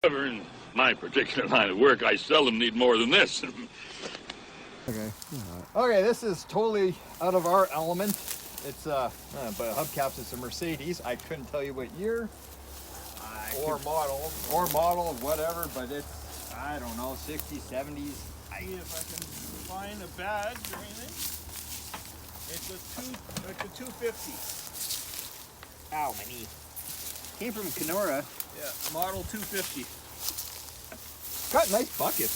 However, in my particular line of work, I seldom need more than this. Okay. Okay, this is totally out of our element. It's but hubcaps. It's a Mercedes. I couldn't tell you what year or model, whatever. But it's, I don't know, 60s, 70s. See if I can find a badge or anything. It's a 250. Ow, my knee. Came from Kenora. Yeah, model 250. Got nice buckets.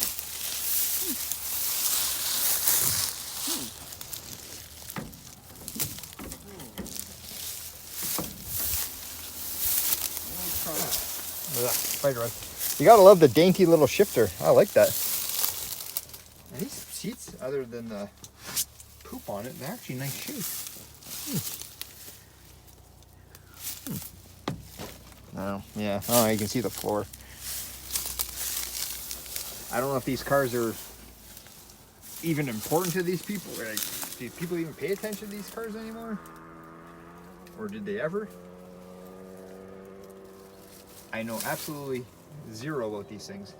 Spider rod. You gotta love the dainty little shifter. I like that. And these seats, other than the poop on it, they're actually nice shoes. Oh, yeah. Oh, you can see the floor. I don't know if these cars are even important to these people. Like, do people even pay attention to these cars anymore? Or did they ever? I know absolutely zero about these things.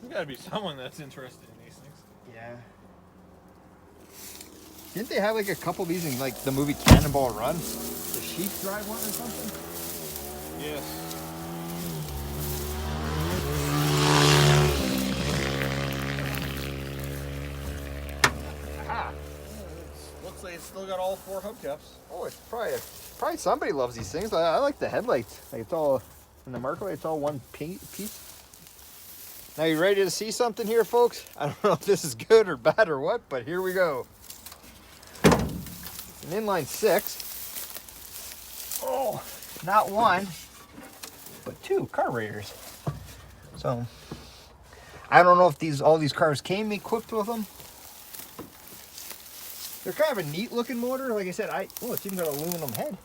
There's gotta be someone that's interested in these things. Yeah. Didn't they have like a couple of these in like the movie Cannonball Run? The Sheep drive one or something? Yes. Aha! Looks like it's still got all 4 hubcaps. Oh, it's probably somebody loves these things. I like the headlights. Like it's all in the market. It's all one piece. Now you ready to see something here, folks? I don't know if this is good or bad or what, but here we go. An inline 6. Oh, not one, but 2 carburetors. So I don't know if all these cars came equipped with them. They're kind of a neat looking motor. Like I said, it's even got an aluminum head.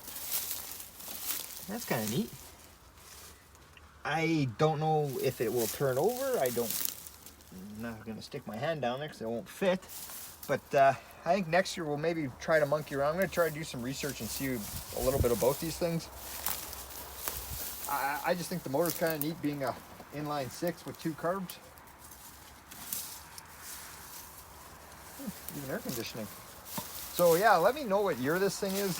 That's kind of neat. I don't know if it will turn over. I'm not going to stick my hand down there because it won't fit. But I think next year we'll maybe try to monkey around. I'm going to try to do some research and see a little bit about these things. I just think the motor's kind of neat, being a inline 6 with 2 carbs. Even air conditioning. So yeah, let me know what year this thing is,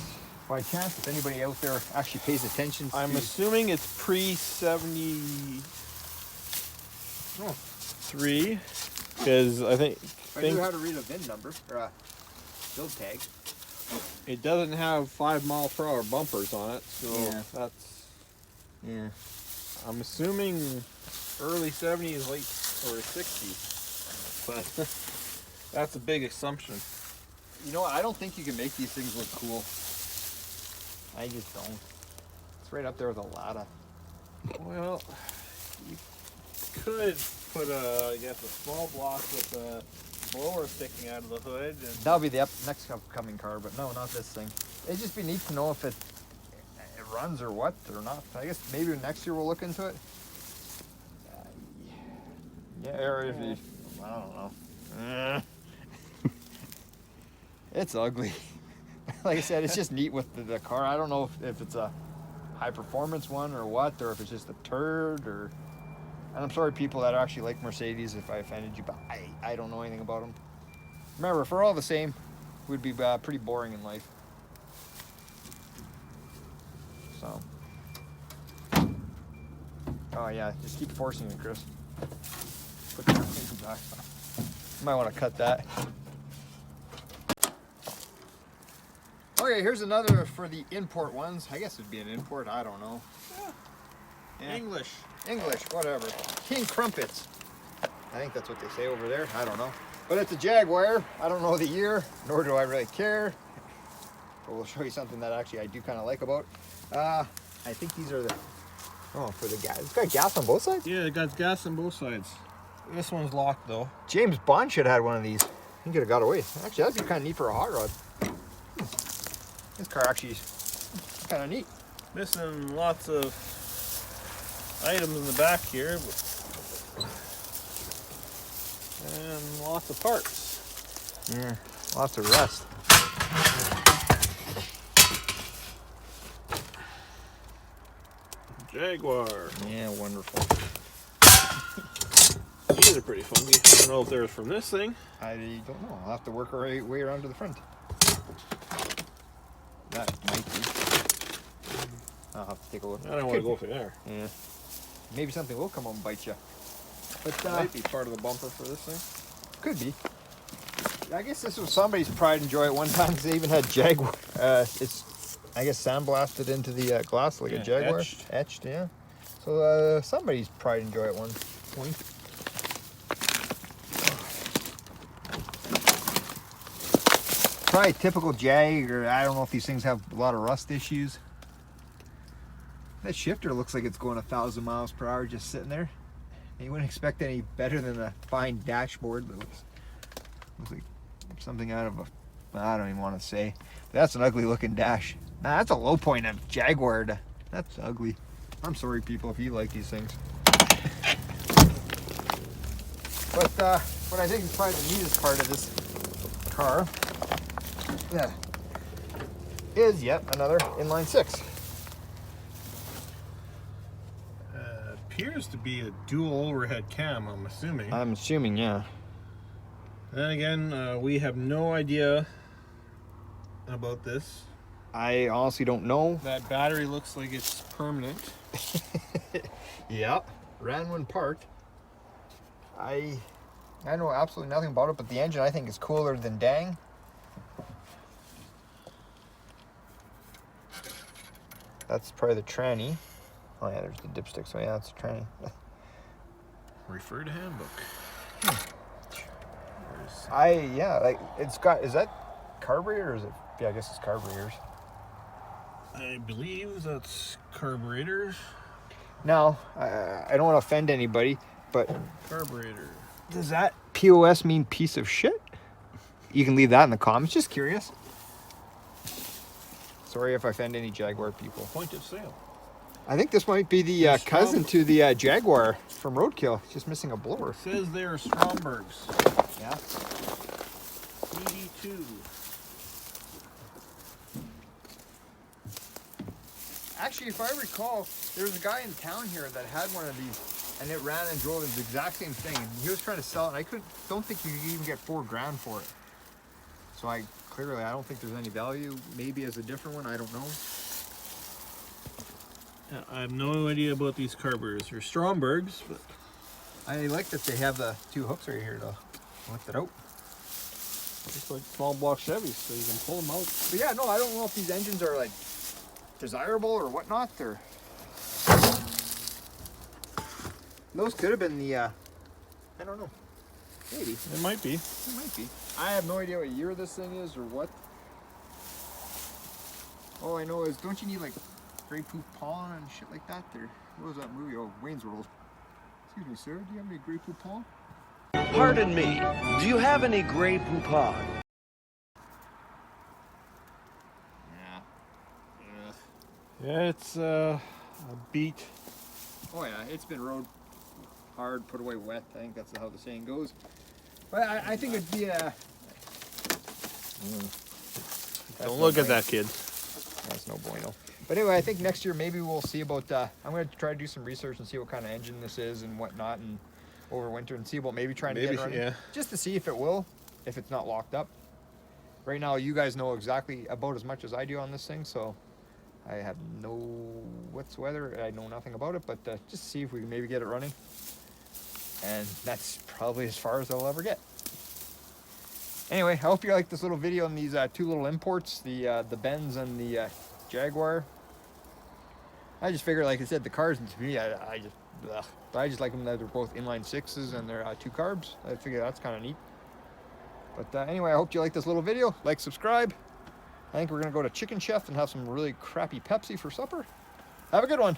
by chance, if anybody out there actually pays attention. I'm assuming it's pre-73, because I think I knew how to read a VIN number or a build tag. it doesn't have 5-mile-per-hour bumpers on it, so Yeah. Yeah. I'm assuming early 70s, late or 60s, but that's a big assumption. You know what? I don't think you can make these things look cool. I just don't. It's right up there with a Lada. Well, you could put a small block with a blower sticking out of the hood. And That'll be the next upcoming car, but no, not this thing. It'd just be neat to know if it runs or what or not. I guess maybe next year we'll look into it. Yeah, or if you, I don't know. It's ugly. Like I said, it's just neat with the car. I don't know if it's a high performance one or what, or if it's just a turd, or. And I'm sorry, people that actually like Mercedes, if I offended you, but I don't know anything about them. Remember, if we're all the same, we'd be pretty boring in life. So. Oh yeah, just keep forcing it, Chris. Put the thing back. You might want to cut that. Okay, here's another for the import ones. I guess it'd be an import, I don't know. Yeah. English, whatever. King Crumpets. I think that's what they say over there. I don't know. But it's a Jaguar. I don't know the year, nor do I really care. But we'll show you something that actually I do kind of like about. I think these are for the gas. It's got gas on both sides? Yeah, it got gas on both sides. This one's locked though. James Bond should have had one of these. He could have got away. Actually, that'd be kind of neat for a hot rod. This car actually is kind of neat. Missing lots of items in the back here, and lots of parts. Yeah, lots of rust. Jaguar. Yeah, wonderful. These are pretty funky. I don't know if they're from this thing. I don't know. I'll have to work our way around to the front. That might be. I'll have to take a look. I don't want to go through there. Yeah. Maybe something will come up and bite you. But Might be part of the bumper for this thing. could be. I guess this was somebody's pride and joy at one time because they even had Jaguar. It's, I guess, sandblasted into the glass like a Jaguar. Etched, yeah. So somebody's pride and joy at one point. Probably typical Jag, or I don't know if these things have a lot of rust issues. That shifter looks like it's going 1,000 miles per hour just sitting there. You wouldn't expect any better than a fine dashboard that looks like something out of a, I don't even want to say. That's an ugly looking dash. Nah, that's a low point of Jaguar. That's ugly. I'm sorry people if you like these things. But what I think is probably the neatest part of this car is yet another inline six. Appears to be a dual overhead cam, I'm assuming. I'm assuming, yeah. Then again, we have no idea about this. I honestly don't know. That battery looks like it's permanent. Yep. Ran one part. I know absolutely nothing about it, but the engine I think is cooler than dang. That's probably the tranny. Oh yeah, there's the dipstick, so yeah, it's a tranny. Refer to handbook. Like it's got, is that carburetor or is it? Yeah, I guess it's carburetors. I believe that's carburetors. Now, I don't want to offend anybody, but Carburetor. does that POS mean piece of shit? You can leave that in the comments, just curious. Sorry if I offend any Jaguar people. Point of sale. I think this might be the cousin to the Jaguar from Roadkill. It's just missing a blower. It says they are Strombergs. Yeah. CD2. Actually, if I recall, there was a guy in town here that had one of these, and it ran and drove the exact same thing. And he was trying to sell it, and I don't think you could even get $4,000 for it. So I don't think there's any value. Maybe as a different one, I don't know. Yeah, I have no idea about these carburetors. They're Strombergs, but I like that they have the two hooks right here to lift it out. just like small block Chevys, so you can pull them out. But yeah, no, I don't know if these engines are like desirable or whatnot. Or those could have been the I don't know. Maybe. It might be. It might be. I have no idea what year this thing is or what. All I know is, don't you need like gray poop pollen and shit like that? Or what was that movie? Oh, Wayne's World. Excuse me, sir. Do you have any gray poop pollen? Pardon me, do you have any Grey Poupon? Yeah. Yeah, it's a beat. Oh yeah, it's been rode hard, put away wet. I think that's how the saying goes. But I think it'd be a. Don't look at that, kid. That's no bueno. But anyway, I think next year maybe we'll see about. I'm going to try to do some research and see what kind of engine this is and whatnot, and over winter and see about maybe trying to get it running. Yeah. Just to see if it will, if it's not locked up. Right now, you guys know exactly about as much as I do on this thing, so I have no whatsoever. I know nothing about it, but just see if we can maybe get it running. And that's probably as far as I'll ever get. Anyway, I hope you like this little video on these two little imports, the Benz and the Jaguar. I just figured, like I said, the cars, to me, I just like them that they're both inline sixes and they're two carbs. I figure that's kind of neat. But anyway, I hope you like this little video. Like, subscribe. I think we're going to go to Chicken Chef and have some really crappy Pepsi for supper. Have a good one.